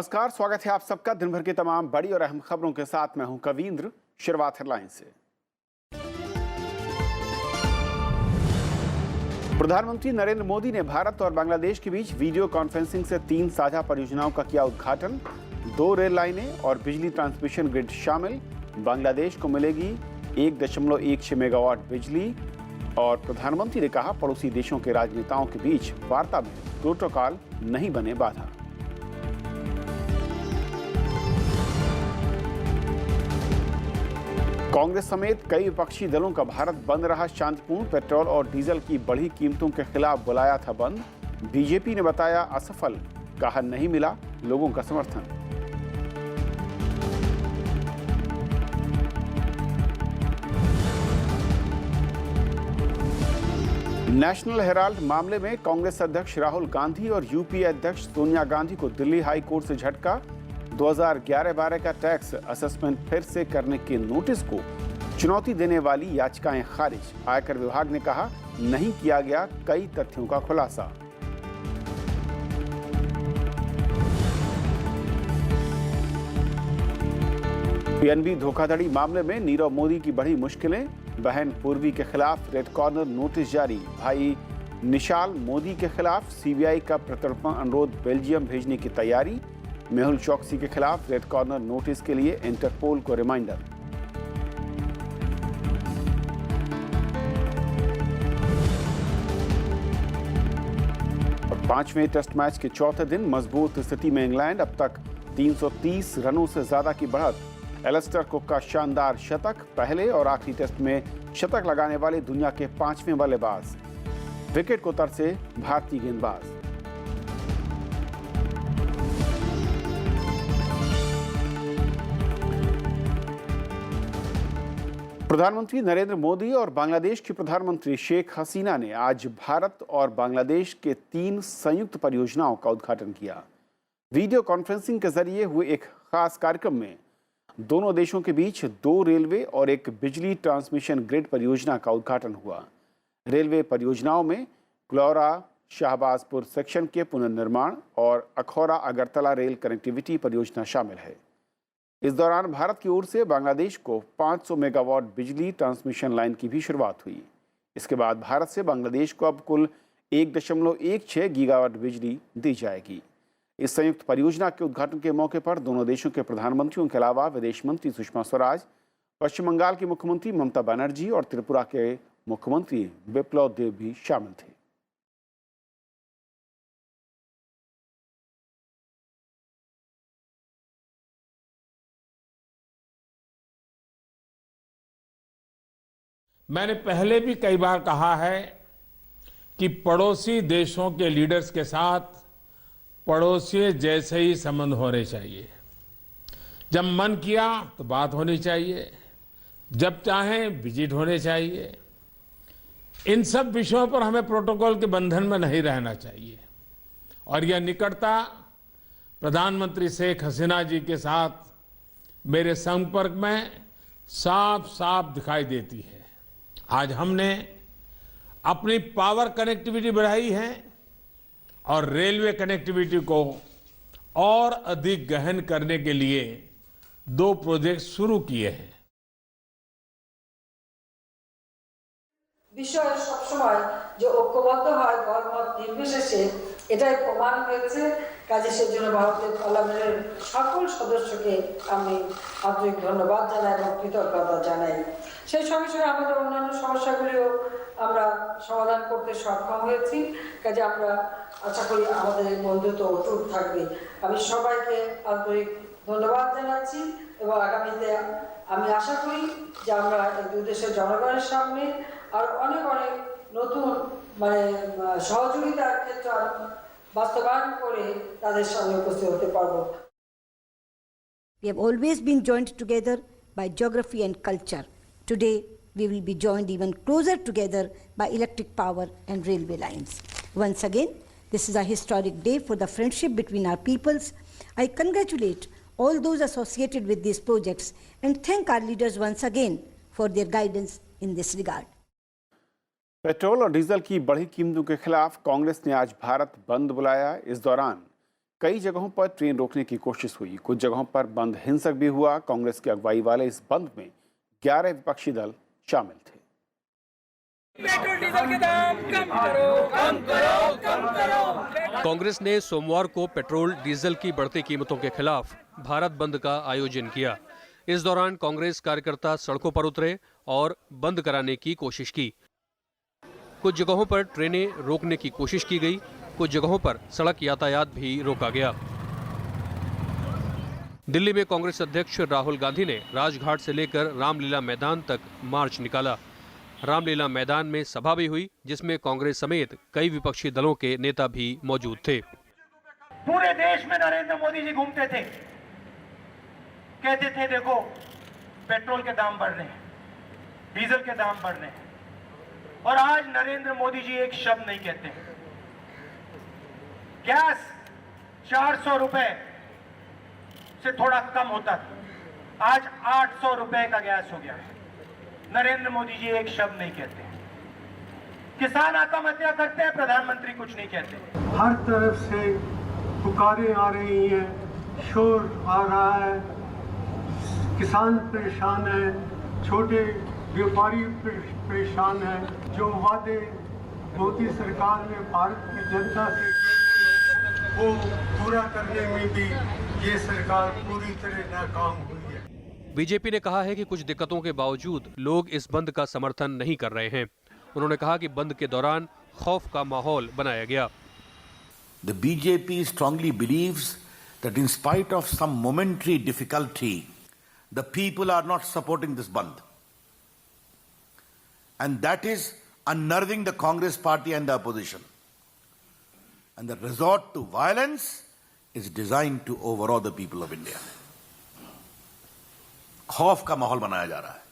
नमस्कार, स्वागत है आप सबका दिन भर की तमाम बड़ी और अहम खबरों के साथ। मैं हूं कवींद्र। शुरुआत हेडलाइन से। प्रधानमंत्री नरेंद्र मोदी ने भारत और बांग्लादेश के बीच वीडियो कॉन्फ्रेंसिंग से 3 साझा परियोजनाओं का किया उद्घाटन। 2 रेल लाइनें और बिजली ट्रांसमिशन ग्रिड शामिल। बांग्लादेश को मिलेगी 1.16 मेगावाट बिजली। और प्रधानमंत्री ने कहा, पड़ोसी देशों के राजनेताओं के बीच वार्ता में प्रोटोकॉल नहीं बने बाधा। कांग्रेस समेत कई विपक्षी दलों का भारत बंद रहा शांतिपूर्ण। पेट्रोल और डीजल की बढ़ी कीमतों के खिलाफ बुलाया था बंद। बीजेपी ने बताया असफल, कहा नहीं मिला लोगों का समर्थन। नेशनल हेराल्ड मामले में कांग्रेस अध्यक्ष राहुल गांधी और यूपीए अध्यक्ष सोनिया गांधी को दिल्ली हाई कोर्ट से झटका। 2011-12 का टैक्स असेसमेंट फिर से करने के नोटिस को चुनौती देने वाली याचिकाएं खारिज। आयकर विभाग ने कहा, नहीं किया गया कई तथ्यों का खुलासा। पीएनबी धोखाधड़ी मामले में नीरव मोदी की बढ़ी मुश्किलें। बहन पूर्वी के खिलाफ रेड कॉर्नर नोटिस जारी। भाई निशाल मोदी के खिलाफ सीबीआई का प्रत्यर्पण अनुरोध बेल्जियम भेजने की तैयारी। मेहुल चौकसी के खिलाफ रेड कॉर्नर नोटिस के लिए इंटरपोल को रिमाइंडर। और 5वें टेस्ट मैच के चौथे दिन मजबूत स्थिति में इंग्लैंड। अब तक 330 रनों से ज्यादा की बढ़त। एलिस्टर कुक का शानदार शतक। पहले और आखिरी टेस्ट में शतक लगाने वाले दुनिया के 5वें बल्लेबाज। विकेट को तरसे भारतीय गेंदबाज। प्रधानमंत्री नरेंद्र मोदी और बांग्लादेश की प्रधानमंत्री शेख हसीना ने आज भारत और बांग्लादेश के 3 संयुक्त परियोजनाओं का उद्घाटन किया। वीडियो कॉन्फ्रेंसिंग के जरिए हुए एक खास कार्यक्रम में दोनों देशों के बीच 2 रेलवे और एक बिजली ट्रांसमिशन ग्रिड परियोजना का उद्घाटन हुआ। रेलवे परियोजनाओं में क्लौरा शाहबाजपुर सेक्शन के पुनर्निर्माण और अखौरा अगरतला रेल कनेक्टिविटी परियोजना शामिल है। इस दौरान भारत की ओर से बांग्लादेश को 500 मेगावाट बिजली ट्रांसमिशन लाइन की भी शुरुआत हुई। इसके बाद भारत से बांग्लादेश को अब कुल 1.16 गीगावाट बिजली दी जाएगी। इस संयुक्त परियोजना के उद्घाटन के मौके पर दोनों देशों के प्रधानमंत्रियों के अलावा विदेश मंत्री सुषमा स्वराज, पश्चिम बंगाल की मुख्यमंत्री ममता बनर्जी और त्रिपुरा के मुख्यमंत्री बिप्लब देब भी शामिल थे। मैंने पहले भी कई बार कहा है कि पड़ोसी देशों के लीडर्स के साथ पड़ोसी जैसे ही संबंध होने चाहिए। जब मन किया तो बात होनी चाहिए, जब चाहे विजिट होने चाहिए। इन सब विषयों पर हमें प्रोटोकॉल के बंधन में नहीं रहना चाहिए। और यह निकटता प्रधानमंत्री शेख हसीना जी के साथ मेरे संपर्क में साफ साफ दिखाई देती है। आज हमने अपनी पावर कनेक्टिविटी बढ़ाई है और रेलवे कनेक्टिविटी को और अधिक गहन करने के लिए 2 प्रोजेक्ट शुरू किए हैं। বিষয় সবসময় যে ঐক্যবদ্ধ হয় দলমত নির্বিশেষে এটাই প্রমাণ হয়েছে। কাজে সেজন্য ভারতের পার্লামেন্টের সকল সদস্যকে আমি আন্তরিক ধন্যবাদ জানাই এবং কৃতজ্ঞতা জানাই। সেই সঙ্গে সঙ্গে আমাদের অন্যান্য সমস্যাগুলিও আমরা সমাধান করতে সক্ষম হয়েছি। কাজে আমরা আশা করি আমাদের এই বন্ধুত্ব অটুট থাকবে। আমি সবাইকে আন্তরিক ধন্যবাদ জানাচ্ছি এবং আগামীতে আমি আশা করি যে আমরা এই 2 দেশের জনগণের সামনে আর অনেক অনেক নতুন সহযোগিতার ক্ষেত্রে বাস্তবায়ন করে তাদের সামনে উপস্থিত হতে পারব। We have always been joined together by geography and culture. Today we will be joined even closer together by electric power and railway lines. Once again, this is a historic day for the friendship between our peoples. I congratulate all those associated with these projects and thank our leaders once again for their guidance in this regard. Petrol और diesel की बढ़ी कीमतों के खिलाफ कांग्रेस ने आज भारत बंद बुलाया। इस दौरान कई जगहों पर ट्रेन रोकने की कोशिश हुई, कुछ जगहों पर बंद हिंसक भी हुआ। कांग्रेस की अगुवाई वाले इस बंद में 11 विपक्षी दल शामिल थे। पेट्रोल डीजल के दाम कम करो, कम करो, कम करो। कांग्रेस ने सोमवार को पेट्रोल डीजल की बढ़ती कीमतों के खिलाफ भारत बंद का आयोजन किया। इस दौरान कांग्रेस कार्यकर्ता सड़कों पर उतरे और बंद कराने की कोशिश की। कुछ जगहों पर ट्रेनें रोकने की कोशिश की गई, कुछ जगहों पर सड़क यातायात भी रोका गया। दिल्ली में कांग्रेस अध्यक्ष राहुल गांधी ने राजघाट से लेकर रामलीला मैदान तक मार्च निकाला। रामलीला मैदान में सभा भी हुई, जिसमें कांग्रेस समेत कई विपक्षी दलों के नेता भी मौजूद थे। पूरे देश में नरेंद्र मोदी जी घूमते थे, कहते थे देखो पेट्रोल के दाम बढ़ रहे हैं, डीजल के दाम बढ़ रहे हैं, और आज नरेंद्र मोदी जी एक शब्द नहीं कहते। गैस 400 रुपए से थोड़ा कम होता था, आज 800 रुपए का गैस हो गया है। नरेंद्र मोदी जी एक शब्द नहीं कहते। किसान आत्महत्या करते हैं, प्रधानमंत्री कुछ नहीं कहते। हर तरफ से पुकारें आ रही हैं, शोर आ रहा है, किसान परेशान है, छोटे व्यापारी परेशान है। जो वादे मोदी सरकार ने भारत की जनता से किए वो पूरा करने में भी ये सरकार पूरी तरह नाकाम हुई है। बीजेपी ने कहा है कि कुछ दिक्कतों के बावजूद लोग इस बंद का समर्थन नहीं कर रहे हैं। उन्होंने कहा कि बंद के दौरान खौफ का माहौल बनाया गया। The BJP strongly believes that in spite of some momentary difficulty, the people are not supporting this band. And that is unnerving the Congress party and the opposition. And the resort to violence is designed to overawe the people of India. खौफ का माहौल बनाया जा रहा है।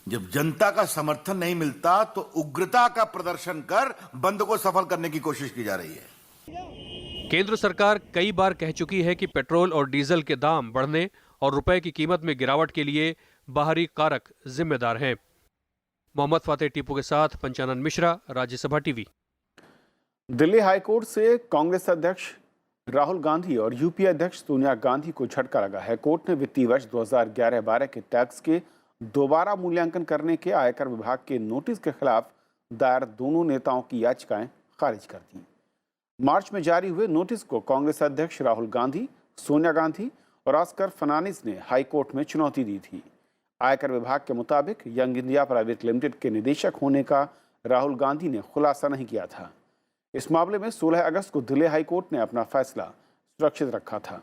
जब जनता का समर्थन नहीं मिलता तो उग्रता का प्रदर्शन कर बंद को सफल करने की कोशिश की जा रही है। केंद्र सरकार कई बार कह चुकी है कि पेट्रोल और डीजल के दाम बढ़ने और रुपए की कीमत में गिरावट के लिए बाहरी कारक जिम्मेदार हैं। मोहम्मद फातेह टीपू के साथ पंचानन मिश्रा, राज्यसभा टीवी। दिल्ली हाईकोर्ट से कांग्रेस अध्यक्ष राहुल गांधी और यूपीए अध्यक्ष सोनिया गांधी को झटका लगा है। कोर्ट ने वित्तीय वर्ष 2011-12 के टैक्स के दोबारा मूल्यांकन करने के आयकर विभाग के नोटिस के खिलाफ दायर दोनों नेताओं की याचिकाएं खारिज कर दी। मार्च में जारी हुए नोटिस को कांग्रेस अध्यक्ष राहुल गांधी, सोनिया गांधी और ऑस्कर फर्नांडिस ने हाईकोर्ट में चुनौती दी थी। आयकर विभाग के मुताबिक यंग इंडिया प्राइवेट लिमिटेड के निदेशक होने का राहुल गांधी ने खुलासा नहीं किया था। इस मामले में 16 अगस्त को दिल्ली हाईकोर्ट ने अपना फैसला सुरक्षित रखा था।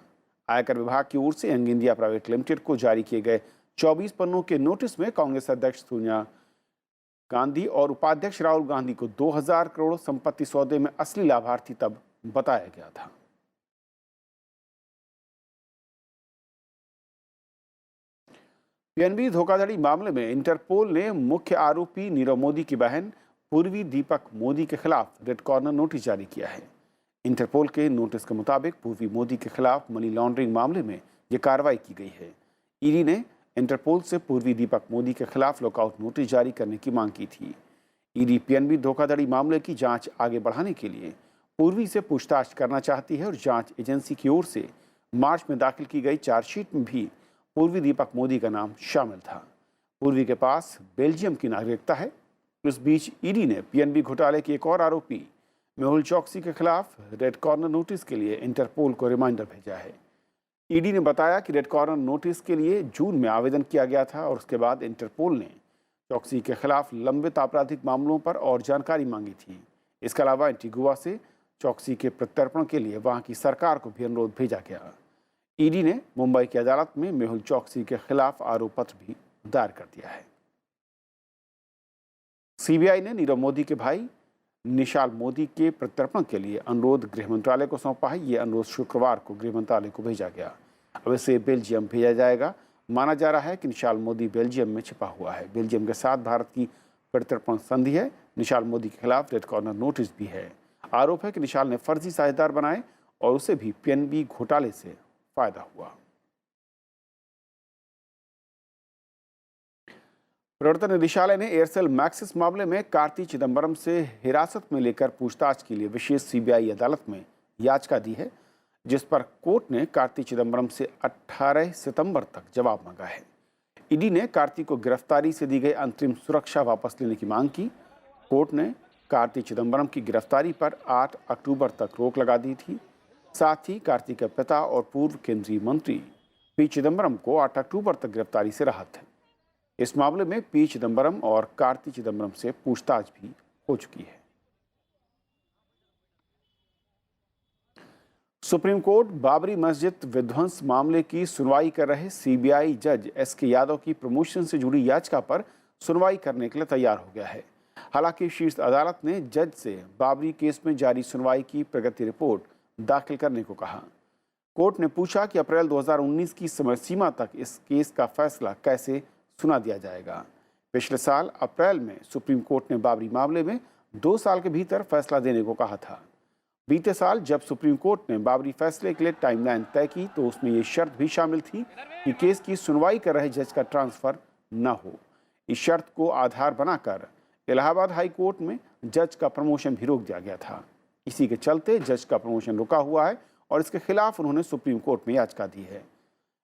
आयकर विभाग की ओर से यंग इंडिया प्राइवेट लिमिटेड को जारी किए गए 24 पन्नों के नोटिस में कांग्रेस अध्यक्ष सोनिया गांधी और उपाध्यक्ष राहुल गांधी को 2000 करोड़ संपत्ति सौदे में असली लाभार्थी तब बताया गया था। पीएनबी धोखाधड़ी मामले में इंटरपोल ने मुख्य आरोपी नीरव मोदी की बहन पूर्वी दीपक मोदी के खिलाफ रेड कॉर्नर नोटिस जारी किया है। इंटरपोल के नोटिस के मुताबिक पूर्वी मोदी के खिलाफ मनी लॉन्ड्रिंग मामले में ये कार्रवाई की गई है। ईडी ने इंटरपोल से पूर्वी दीपक मोदी के खिलाफ लुकआउट नोटिस जारी करने की मांग की थी। ईडी पीएनबी धोखाधड़ी मामले की जांच आगे बढ़ाने के लिए पूर्वी से पूछताछ करना चाहती है और जांच एजेंसी की ओर से मार्च में दाखिल की गई चार्जशीट में भी पूर्वी दीपक मोदी का नाम शामिल था। पूर्वी के पास बेल्जियम की नागरिकता है। इस बीच ईडी ने पीएनबी घोटाले के एक और आरोपी मेहुल चौकसी के खिलाफ रेड कॉर्नर नोटिस के लिए इंटरपोल को रिमाइंडर भेजा है। ईडी ने बताया कि रेड कॉर्नर नोटिस के लिए जून में आवेदन किया गया था और उसके बाद इंटरपोल ने चौकसी के खिलाफ लंबित आपराधिक मामलों पर और जानकारी मांगी थी। इसके अलावा एंटीगुआ से चौकसी के प्रत्यर्पण के लिए वहां की सरकार को भी अनुरोध भेजा गया। ईडी ने मुंबई की अदालत में मेहुल चौकसी के खिलाफ आरोप पत्र भी दायर कर दिया है। सीबीआई ने नीरव मोदी के भाई निशाल मोदी के प्रत्यर्पण के लिए अनुरोध गृह मंत्रालय को सौंपा है। ये अनुरोध शुक्रवार को गृह मंत्रालय को भेजा गया। अब इसे बेल्जियम भेजा जाएगा। माना जा रहा है कि निशाल मोदी बेल्जियम में छिपा हुआ है। बेल्जियम के साथ भारत की प्रत्यर्पण संधि है। निशाल मोदी के खिलाफ रेड कॉर्नर नोटिस भी है। आरोप है कि निशाल ने फर्जी साझेदार बनाए और उसे भी पीएनबी घोटाले से फायदा हुआ। प्रवर्तन निदेशालय ने एयरसेल मैक्सिस मामले में कार्ति चिदम्बरम से हिरासत में लेकर पूछताछ के लिए विशेष सीबीआई अदालत में याचिका दी है। जिस पर कोर्ट ने कार्ति चिदम्बरम से 18 सितंबर तक जवाब मांगा है। ईडी ने कार्ति को गिरफ्तारी से दी गई अंतरिम सुरक्षा वापस लेने की मांग की। कोर्ट ने कार्ति चिदम्बरम की गिरफ्तारी पर 8 अक्टूबर तक रोक लगा दी थी। साथ ही कार्ति के पिता और पूर्व केंद्रीय मंत्री पी चिदम्बरम को 8 अक्टूबर तक गिरफ्तारी से राहत है। इस मामले में पी चिदम्बरम और कार्ति चिदम्बरम से पूछताछ भी हो चुकी है। सुप्रीम कोर्ट बाबरी मस्जिद विध्वंस मामले की सुनवाई कर रहे सीबीआई जज एसके यादव की प्रमोशन से जुड़ी याचिका पर सुनवाई करने के लिए तैयार हो गया है। हालांकि शीर्ष अदालत ने जज से बाबरी केस में जारी सुनवाई की प्रगति रिपोर्ट दाखिल करने को कहा। कोर्ट ने पूछा कि अप्रैल 2019 की समय सीमा तक इस केस का फैसला कैसे सुना दिया जाएगा। पिछले साल अप्रैल में सुप्रीम कोर्ट ने बाबरी मामले में 2 साल के भीतर फैसला देने को कहा था। बीते साल जब सुप्रीम कोर्ट ने बाबरी फैसले के लिए टाइमलाइन तय की तो उसमें ये शर्त भी शामिल थी कि केस की सुनवाई कर रहे जज का ट्रांसफर न हो। इस शर्त को आधार बनाकर इलाहाबाद हाई कोर्ट में जज का प्रमोशन भी रोक दिया गया था। इसी के चलते जज का प्रमोशन रुका हुआ है और इसके खिलाफ उन्होंने सुप्रीम कोर्ट में याचिका दी है।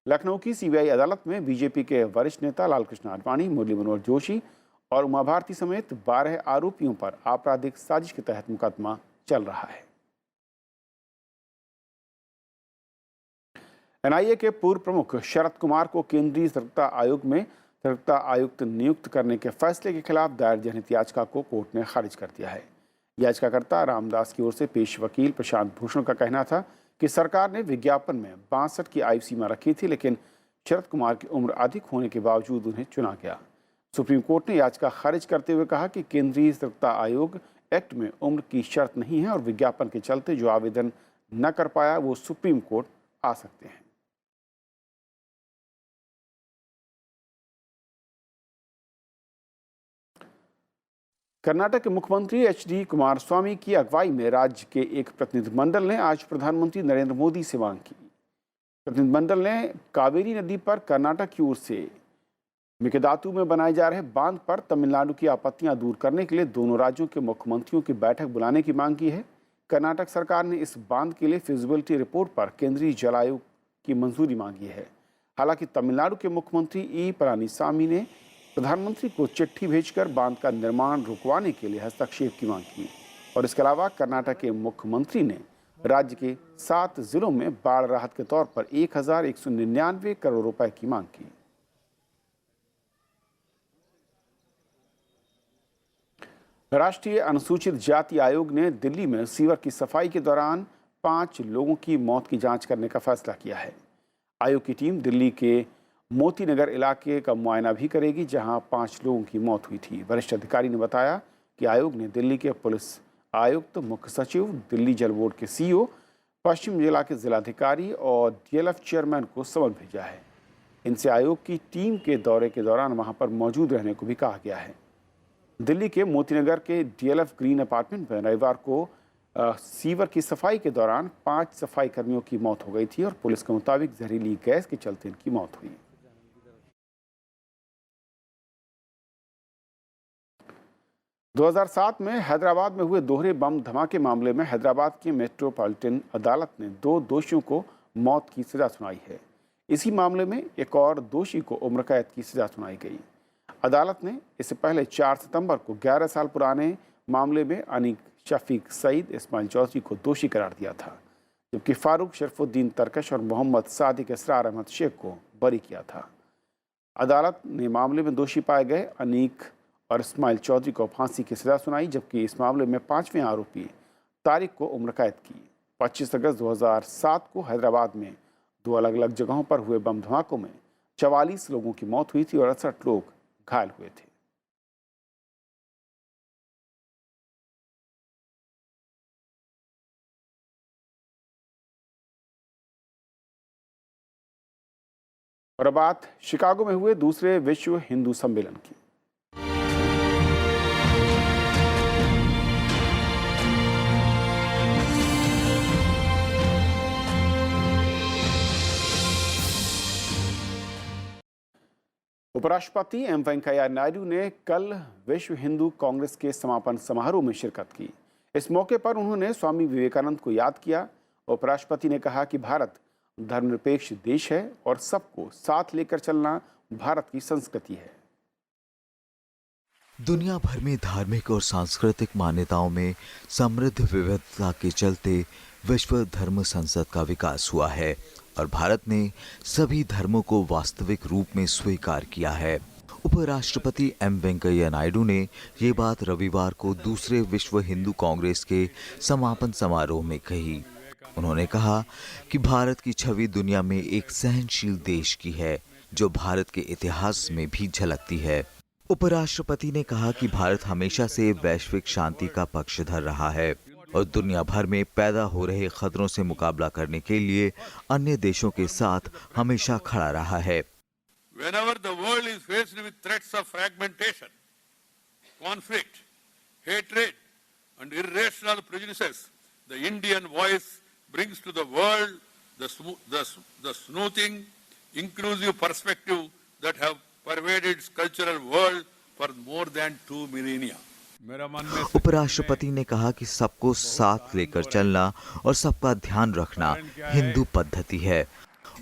लखनऊ की सीबीआई अदालत में बीजेपी के वरिष्ठ नेता लालकृष्ण आडवाणी, मुरली मनोहर जोशी और उमा भारती समेत 12 आरोपियों पर आपराधिक साजिश के तहत मुकदमा चल रहा है। एनआईए के पूर्व प्रमुख शरद कुमार को केंद्रीय सतर्कता आयोग में सतर्कता आयुक्त नियुक्त करने के फैसले के खिलाफ दायर जनहित याचिका को कोर्ट ने खारिज कर दिया है। याचिकाकर्ता रामदास की ओर से पेश वकील प्रशांत भूषण का कहना था कि सरकार ने विज्ञापन में 62 की आयु सीमा रखी थी, लेकिन शरद कुमार की उम्र अधिक होने के बावजूद उन्हें चुना गया। सुप्रीम कोर्ट ने याचिका खारिज करते हुए कहा कि केंद्रीय सतर्कता आयोग एक्ट में उम्र की शर्त नहीं है और विज्ञापन के चलते जो आवेदन न कर पाया वो सुप्रीम कोर्ट आ सकते हैं। कर्नाटक के मुख्यमंत्री एचडी कुमारस्वामी की अगुवाई में राज्य के एक प्रतिनिधिमंडल ने आज प्रधानमंत्री नरेंद्र मोदी से मांग की। प्रतिनिधिमंडल ने कावेरी नदी पर कर्नाटक की ओर से मेकेदातु में बनाए जा रहे बांध पर तमिलनाडु की आपत्तियां दूर करने के लिए दोनों राज्यों के मुख्यमंत्रियों की बैठक बुलाने की मांग की है। कर्नाटक सरकार ने इस बांध के लिए फिजिबिलिटी रिपोर्ट पर केंद्रीय जल आयोग की मंजूरी मांगी है। हालांकि तमिलनाडु के मुख्यमंत्री ई पलानीसामी ने प्रधानमंत्री को चिट्ठी भेजकर बांध का निर्माण रुकवाने के लिए हस्तक्षेप की मांग की और इसके अलावा कर्नाटक के मुख्यमंत्री ने राज्य के 7 जिलों में बाढ़ राहत के तौर पर 1199 करोड़ रुपए की मांग की। राष्ट्रीय अनुसूचित जाति आयोग ने दिल्ली में सीवर की सफाई के दौरान 5 लोगों की मौत की जांच करने का फैसला किया है। आयोग की टीम दिल्ली के मोती नगर इलाके का मुआयना भी करेगी, जहां 5 लोगों की मौत हुई थी। वरिष्ठ अधिकारी ने बताया कि आयोग ने दिल्ली के पुलिस आयुक्त, मुख्य सचिव, दिल्ली जल बोर्ड के सीईओ, पश्चिम जिला के जिलाधिकारी और डीएलएफ चेयरमैन को समन भेजा है। इनसे आयोग की टीम के दौरे के दौरान वहां पर मौजूद रहने को भी कहा गया है। दिल्ली के मोतीनगर के डीएलएफ ग्रीन अपार्टमेंट में रविवार को सीवर की सफाई के दौरान 5 सफाई कर्मियों की मौत हो गई थी और पुलिस के मुताबिक जहरीली गैस के चलते इनकी मौत हुई। 2007 में हैदराबाद में हुए दोहरे बम धमाके मामले में हैदराबाद की मेट्रोपॉलिटन अदालत ने 2 दोषियों को मौत की सजा सुनाई है। इसी मामले में एक और दोषी को उम्र कैद की सजा सुनाई गई। अदालत ने इससे पहले 4 सितंबर को 11 साल पुराने मामले में अनीक शफीक सईद, इस्माइल चौधरी को दोषी करार दिया था, जबकि फारूक शरफुद्दीन तरकश और मोहम्मद सादिक इसरार अहमद शेख को बरी किया था। अदालत ने मामले में दोषी पाए गए अनीक और इस्माइल चौधरी को फांसी की सजा सुनाई, जबकि इस मामले में 5वें आरोपी तारिक को उम्र कैद की। 25 अगस्त 2007 को हैदराबाद में 2 अलग अलग जगहों पर हुए बम धमाकों में 44 लोगों की मौत हुई थी और 68 लोग घायल हुए थे। और अब बात शिकागो में हुए दूसरे विश्व हिंदू सम्मेलन की। उपराष्ट्रपति एम वेंकैया नायडू ने कल विश्व हिंदू कांग्रेस के समापन समारोह में शिरकत की। इस मौके पर उन्होंने स्वामी विवेकानंद को याद किया उपराष्ट्रपति ने कहा कि भारत धर्मनिरपेक्ष देश है और सबको साथ लेकर चलना भारत की संस्कृति है। दुनिया भर में धार्मिक और सांस्कृतिक मान्यताओं में समृद्ध विविधता के चलते विश्व धर्म संसद का विकास हुआ है और भारत ने सभी धर्मों को वास्तविक रूप में स्वीकार किया है। उपराष्ट्रपति एम वेंकैया नायडू ने ये बात रविवार को दूसरे विश्व हिंदू कांग्रेस के समापन समारोह में कही। उन्होंने कहा कि भारत की छवि दुनिया में एक सहनशील देश की है, जो भारत के इतिहास में भी झलकती है। उपराष्ट्रपति ने कहा कि भारत हमेशा से वैश्विक शांति का पक्षधर रहा है और दुनिया भर में पैदा हो रहे खतरों से मुकाबला करने के लिए अन्य देशों के साथ हमेशा खड़ा रहा है। Whenever the world is faced with threats of fragmentation, conflict, hatred, and irrational prejudices, the Indian voice brings to the world the smoothing, inclusive perspective that have pervaded its cultural world for more than 2 millennia. उपराष्ट्रपति ने कहा कि सबको साथ लेकर चलना और सबका ध्यान रखना हिंदू पद्धति है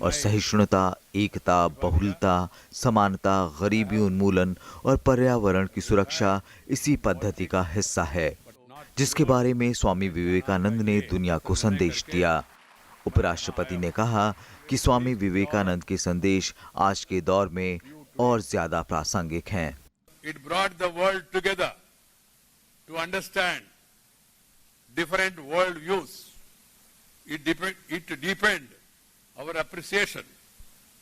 और सहिष्णुता, एकता, बहुलता, समानता, गरीबी उन्मूलन और पर्यावरण की सुरक्षा इसी पद्धति का हिस्सा है, जिसके बारे में स्वामी विवेकानंद ने दुनिया को संदेश दिया। उपराष्ट्रपति ने कहा कि स्वामी विवेकानंद के संदेश आज के दौर में और ज्यादा प्रासंगिक हैं। It brought the world together to understand different world views. It deepened our appreciation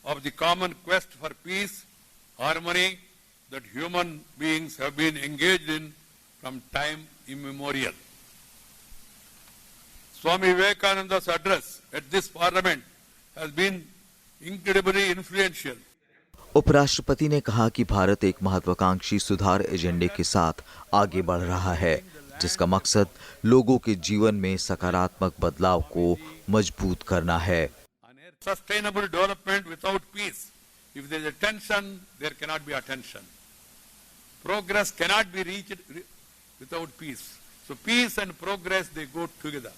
of the common quest for peace, harmony that human beings have been engaged in from time immemorial. Swami Vivekananda's address at this parliament has been incredibly influential. उपराष्ट्रपति ने कहा कि भारत एक महत्वाकांक्षी सुधार एजेंडे के साथ आगे बढ़ रहा है, जिसका मकसद लोगों के जीवन में सकारात्मक बदलाव को मजबूत करना है। Sustainable development without peace. If there is a tension, there cannot be attention. Progress cannot be reached without peace. So peace and progress, they go together.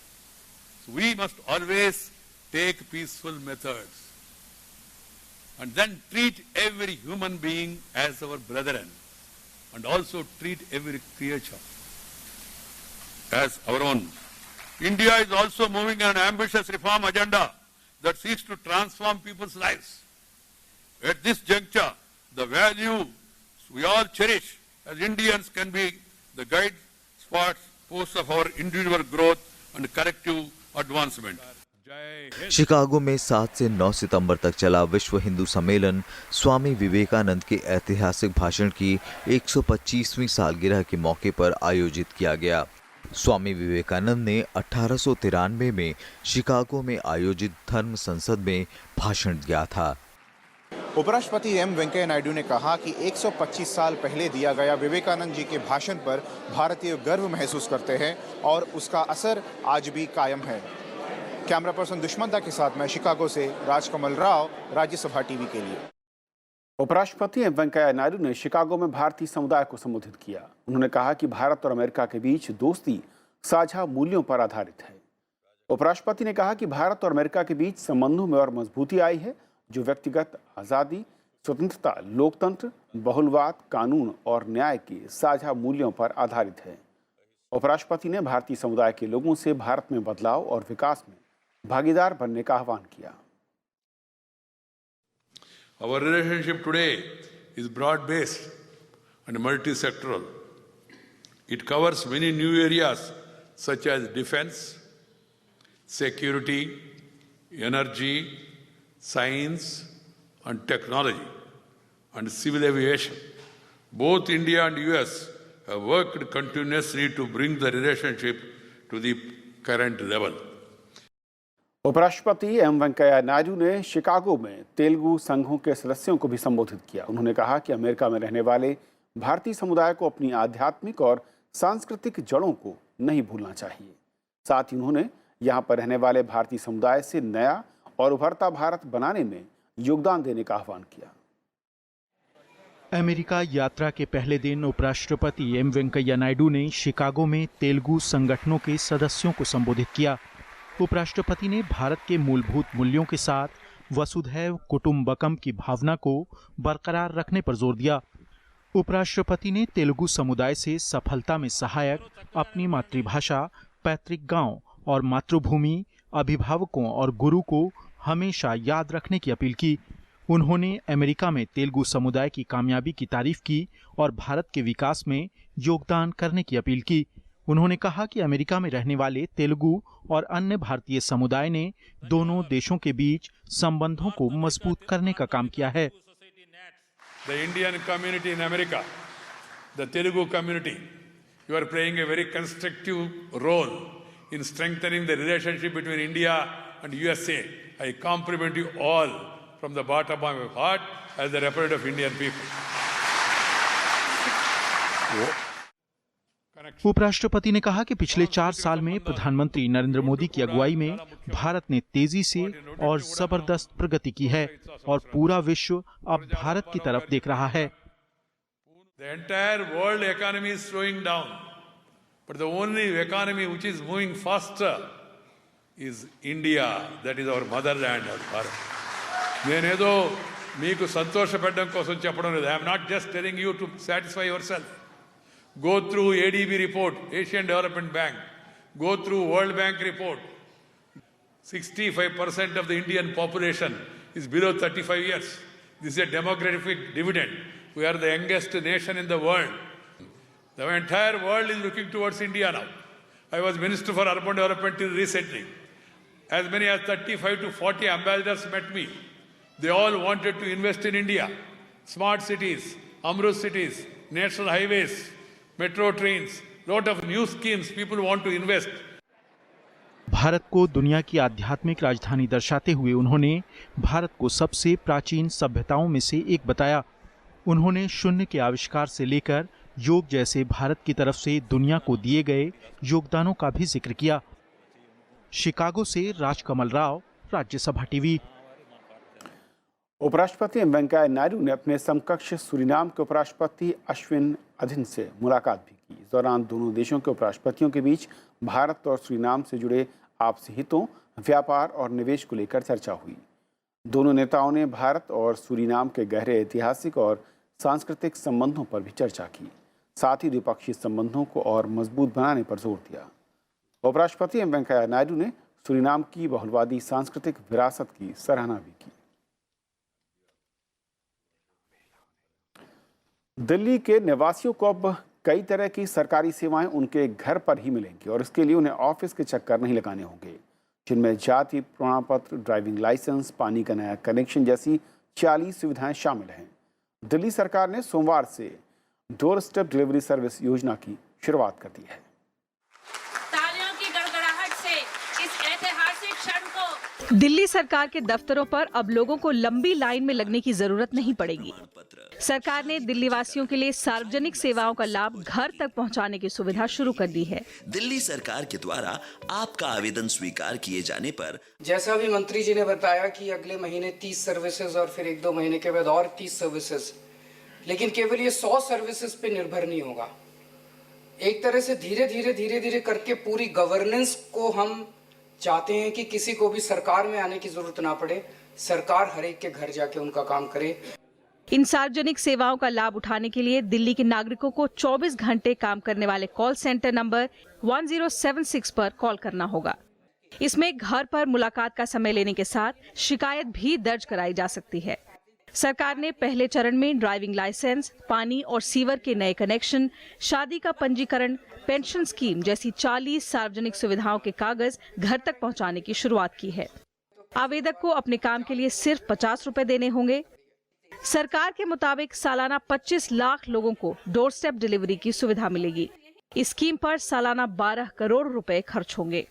So we must always take peaceful methods and then treat every human being as our brethren and also treat every creature as our own. India is also moving on an ambitious reform agenda that seeks to transform people's lives. At this juncture, the values we all cherish as Indians can be the guide posts of our individual growth and collective advancement. Chicago में 7 से 9 सितंबर तक चला विश्व हिंदू सम्मेलन स्वामी विवेकानंद के ऐतिहासिक भाषण की 125वीं सालगिरह के मौके पर आयोजित किया गया। स्वामी विवेकानंद ने 1893 में शिकागो में आयोजित धर्म संसद में भाषण दिया था। उपराष्ट्रपति एम वेंकैया नायडू ने कहा कि 125 साल पहले दिया गया विवेकानंद जी के भाषण पर भारतीय गर्व महसूस करते हैं और उसका असर आज भी कायम है। कैमरा पर्सन दुष्मंता के साथ मैं शिकागो से राजकमल राव, राज्यसभा टीवी के लिए। उपराष्ट्रपति एम वेंकैया नायडू ने शिकागो में भारतीय समुदाय को संबोधित किया। उन्होंने कहा कि भारत और अमेरिका के बीच दोस्ती साझा मूल्यों पर आधारित है। उपराष्ट्रपति ने कहा कि भारत और अमेरिका के बीच संबंधों में और मजबूती आई है, जो व्यक्तिगत आज़ादी, स्वतंत्रता, लोकतंत्र, बहुलवाद, कानून और न्याय के साझा मूल्यों पर आधारित है। उपराष्ट्रपति ने भारतीय समुदाय के लोगों से भारत में बदलाव और विकास में भागीदार बनने का आह्वान किया। Our relationship today is broad-based and multi-sectoral. It covers many new areas such as defense, security, energy, science and technology, and civil aviation. Both India and US have worked continuously to bring the relationship to the current level. उपराष्ट्रपति M Venkaiah Naidu ने Chicago में तेलुगु संघों के सदस्यों को भी संबोधित किया। उन्होंने कहा कि अमेरिका में रहने वाले भारतीय समुदाय को अपनी आध्यात्मिक और सांस्कृतिक जड़ों को नहीं भूलना चाहिए। साथ ही उन्होंने यहाँ पर रहने वाले भारतीय समुदाय से नया और उभरता भारत बनाने में योगदान देने का आह्वान किया। अमेरिका यात्रा के पहले दिन उपराष्ट्रपति एम वेंकैया नायडू ने शिकागो में तेलुगु संगठनों के सदस्यों को संबोधित किया। उपराष्ट्रपति ने भारत के मूलभूत मूल्यों के साथ वसुधैव कुटुंबकम की भावना को बरकरार रखने पर जोर दिया। उपराष्ट्रपति ने तेलुगु समुदाय से सफलता में सहायक अपनी मातृभाषा, पैतृक गांव और मातृभूमि, अभिभावकों और गुरु को हमेशा याद रखने की अपील की। उन्होंने अमेरिका में तेलुगु समुदाय की कामयाबी की तारीफ की और भारत के विकास में योगदान करने की अपील की। उन्होंने कहा कि अमेरिका में रहने वाले तेलुगु और अन्य भारतीय समुदाय ने दोनों देशों के बीच संबंधों को मजबूत करने का काम किया है। The Indian community in America, the Telugu community, you are playing a very constructive role in strengthening the relationship between India and USA. I compliment you all from the bottom of my heart as the representative of Indian people. उपराष्ट्रपति ने कहा कि पिछले 4 साल में प्रधानमंत्री नरेंद्र मोदी की अगुवाई में भारत ने तेजी से और जबरदस्त प्रगति की है और पूरा विश्व अब भारत की तरफ देख रहा है। The entire world economy is slowing down, but the only economy which is moving faster is India. That is our motherland, our Bharat. నేనేదో మీకు సంతోషపెట్టడం కోసం చెప్పడం లేదు. I am not just telling you to satisfy yourself. Go through ADB report, Asian Development Bank. Go through World Bank report. 65% of the Indian population is below 35 years. This is a demographic dividend. We are the youngest nation in the world. The entire world is looking towards India now. I was Minister for Urban Development till recently. As many as 35 to 40 ambassadors met me. They all wanted to invest in India. Smart cities, Amrut cities, national highways, metro trains, lot of new schemes people want to invest. Bharat को दुनिया की आध्यात्मिक राजधानी दर्शाते हुए उन्होंने भारत को सबसे प्राचीन सभ्यताओं में से एक बताया। उन्होंने शून्य के आविष्कार से लेकर योग जैसे भारत की तरफ से दुनिया को दिए गए योगदानों का भी जिक्र किया। शिकागो से राजकमल राव, राज्यसभा टीवी। उपराष्ट्रपति एम वेंकैया नायडू ने अपने समकक्ष सूरीनाम के उपराष्ट्रपति अश्विन अदिन से मुलाकात भी की। इस दौरान दोनों देशों के उपराष्ट्रपतियों के बीच भारत और सूरीनाम से जुड़े आपसी हितों, व्यापार और निवेश को लेकर चर्चा हुई। दोनों नेताओं ने भारत और सूरीनाम के गहरे ऐतिहासिक और सांस्कृतिक संबंधों पर भी चर्चा की। साथ ही द्विपक्षीय संबंधों को और मजबूत बनाने पर जोर दिया। उपराष्ट्रपति एम वेंकैया नायडू ने सूरीनाम की बहुलवादी सांस्कृतिक विरासत की सराहना भी की। दिल्ली के निवासियों को अब कई तरह की सरकारी सेवाएं उनके घर पर ही मिलेंगी और इसके लिए उन्हें ऑफिस के चक्कर नहीं लगाने होंगे, जिनमें जाति प्रमाण पत्र, ड्राइविंग लाइसेंस, पानी का नया कनेक्शन जैसी 40 सुविधाएं शामिल हैं। दिल्ली सरकार ने सोमवार से डोर स्टेप डिलीवरी सर्विस योजना की शुरुआत कर दी है। तालियों की गड़गड़ाहट से इस ऐतिहासिक क्षण को दिल्ली सरकार के दफ्तरों पर अब लोगों को लंबी लाइन में लगने की जरूरत नहीं पड़ेगी। सरकार ने दिल्ली वासियों के लिए सार्वजनिक सेवाओं का लाभ घर तक पहुंचाने की सुविधा शुरू कर दी है। दिल्ली सरकार के द्वारा आपका आवेदन स्वीकार किए जाने पर, जैसा भी मंत्री जी ने बताया कि अगले महीने 30 सर्विसेज और फिर 1-2 महीने के बाद और 30 सर्विसेज, लेकिन केवल ये 100 सर्विसेज पे निर्भर नहीं होगा। एक तरह से धीरे धीरे करके पूरी गवर्नेंस को हम चाहते हैं कि किसी को भी सरकार में आने की जरूरत ना पड़े, सरकार हर एक के घर जाके उनका काम करे। इन सार्वजनिक सेवाओं का लाभ उठाने के लिए दिल्ली के नागरिकों को 24 घंटे काम करने वाले कॉल सेंटर नंबर 1076 पर कॉल करना होगा। इसमें घर पर मुलाकात का समय लेने के साथ शिकायत भी दर्ज कराई जा सकती है। सरकार ने पहले चरण में ड्राइविंग लाइसेंस, पानी और सीवर के नए कनेक्शन, शादी का पंजीकरण, पेंशन स्कीम जैसी 40 सार्वजनिक सुविधाओं के कागज घर तक पहुंचाने की शुरुआत की है। आवेदक को अपने काम के लिए सिर्फ 50 रुपए देने होंगे। सरकार के मुताबिक सालाना 25 लाख लोगों को डोर स्टेप डिलीवरी की सुविधा मिलेगी। इस स्कीम पर सालाना 12 करोड़ रुपए खर्च होंगे।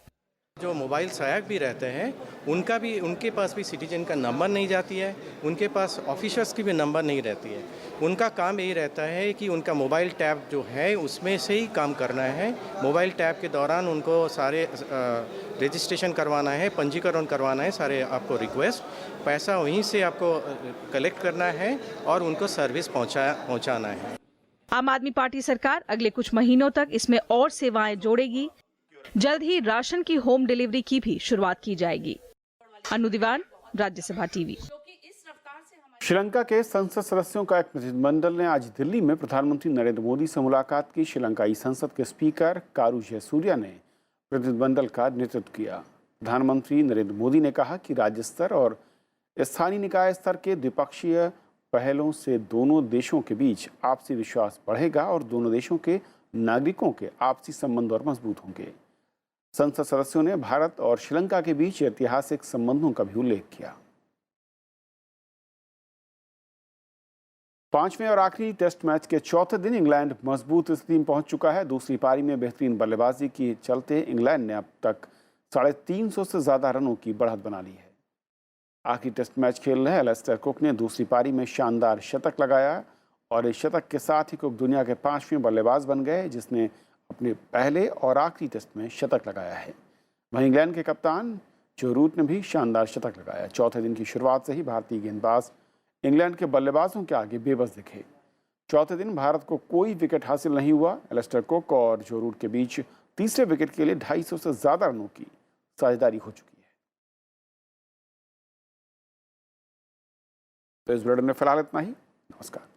जो मोबाइल सहायक भी रहते हैं उनके पास भी सिटीजन का नंबर नहीं जाती है, उनके पास ऑफिसर्स की भी नंबर नहीं रहती है। उनका काम यही रहता है कि उनका मोबाइल टैब जो है उसमें से ही काम करना है। मोबाइल टैब के दौरान उनको सारे रजिस्ट्रेशन करवाना है, पंजीकरण करवाना है, सारे आपको रिक्वेस्ट, पैसा वहीं से आपको कलेक्ट करना है और उनको सर्विस पहुंचाना है। आम आदमी पार्टी सरकार अगले कुछ महीनों तक इसमें और सेवाएं जोड़ेगी। जल्द ही राशन की होम डिलीवरी की भी शुरुआत की जाएगी। अनु दीवान, राज्यसभा टीवी। श्रीलंका के संसद सदस्यों का एक प्रतिनिधिमंडल ने आज दिल्ली में प्रधानमंत्री नरेंद्र मोदी से मुलाकात की। श्रीलंकाई संसद के स्पीकर कारू जयसूर्या ने प्रतिनिधिमंडल का नेतृत्व किया। प्रधानमंत्री नरेंद्र मोदी ने कहा कि राज्य स्तर और स्थानीय निकाय स्तर के द्विपक्षीय पहलों से दोनों देशों के बीच आपसी विश्वास बढ़ेगा और दोनों देशों के नागरिकों के आपसी संबंध और मजबूत होंगे। संसद सदस्यों ने भारत और श्रीलंका के बीच ऐतिहासिक संबंधों का भी उल्लेख किया। पांचवें और आखिरी टेस्ट मैच के चौथे दिन इंग्लैंड मजबूत स्थिति में पहुंच चुका है। दूसरी पारी में बेहतरीन बल्लेबाजी के चलते इंग्लैंड ने अब तक 350 से ज्यादा रनों की बढ़त बना ली है। आखिरी टेस्ट मैच खेल रहे एलिस्टर कुक ने दूसरी पारी में शानदार शतक लगाया और इस शतक के साथ ही कुक दुनिया के 5वें बल्लेबाज बन गए जिसने अपने पहले और आखिरी टेस्ट में शतक लगाया है। वहीं इंग्लैंड के कप्तान जो रूट ने भी शानदार शतक लगाया। चौथे दिन की शुरुआत से ही भारतीय गेंदबाज इंग्लैंड के बल्लेबाजों के आगे बेबस दिखे। चौथे दिन भारत को कोई विकेट हासिल नहीं हुआ। एलिस्टर कुक और जो रूट के बीच तीसरे विकेट के लिए 250 से ज्यादा रनों की साझेदारी हो चुकी है। तो इस बुलेटिन में फिलहाल इतना ही। नमस्कार।